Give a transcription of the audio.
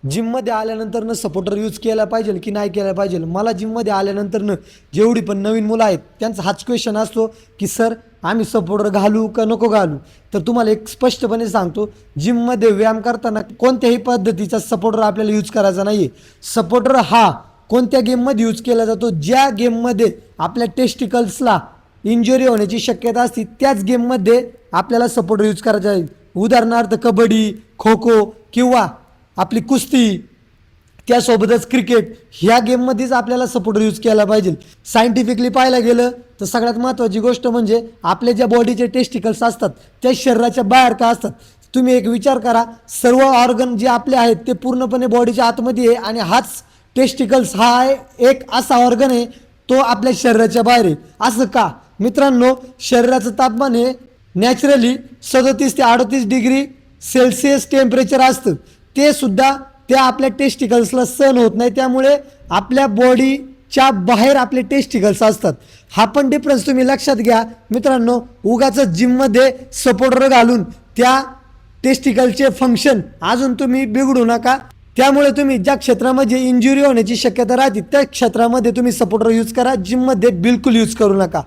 जिममध्ये आल्यानंतरनं supporter use केला पाहिजे की नाही केला पाहिजे. मला जिममध्ये आल्यानंतरनं जेवढी पण नवीन मुलं आहेत त्यांचा हाच क्वेश्चन असतो की सर आम्ही सपोर्टर घालू का नको घालू. तर तुम्हाला एक स्पष्टपणे सांगतो, जिममध्ये व्यायाम करताना कोणत्याही पद्धतीचा सपोर्टर आपल्याला यूज करायचा नाही आहे. सपोर्टर हा कोणत्या गेममध्ये यूज केला जातो, ज्या गेममध्ये आपल्या टेस्टिकल्सला इंजुरी होण्याची शक्यता असते त्याच गेममध्ये आपल्याला सपोर्टर यूज करायचा आहे. उदाहरणार्थ कबड्डी, खो खो किंवा आपली कुस्ती, त्यासोबतच क्रिकेट, ह्या गेममध्येच आपल्याला सपोर्टर यूज केला पाहिजे. सायंटिफिकली पाहायला गेलं तर सगळ्यात महत्त्वाची गोष्ट म्हणजे आपल्या ज्या बॉडीचे टेस्टिकल्स असतात त्या शरीराच्या बाहेर का असतात. तुम्ही एक विचार करा, सर्व ऑर्गन जे आपले आहेत ते पूर्णपणे बॉडीच्या आतमध्ये आहे आणि हाच टेस्टिकल्स हा एक असा ऑर्गन आहे तो आपल्या शरीराच्या बाहेर आहे. असं का मित्रांनो, शरीराचं तापमान हे नॅचरली 37 ते 38 डिग्री सेल्सिअस टेम्परेचर असतं. ते सुद्धा त्या आपल्या टेस्टिकल्सला सहन होत नाही, त्यामुळे आपल्या बॉडीच्या बाहेर आपले टेस्टिकल्स असतात. हा पण डिफरन्स तुम्ही लक्षात घ्या मित्रांनो. उगाच जिममध्ये सपोर्टर घालून त्या टेस्टिकलचे फंक्शन अजून तुम्ही बिघडू नका. त्यामुळे तुम्ही ज्या क्षेत्रामध्ये इंजुरी होण्याची शक्यता राहते त्या क्षेत्रामध्ये तुम्ही सपोर्टर यूज करा, जिममध्ये बिलकुल यूज करू नका.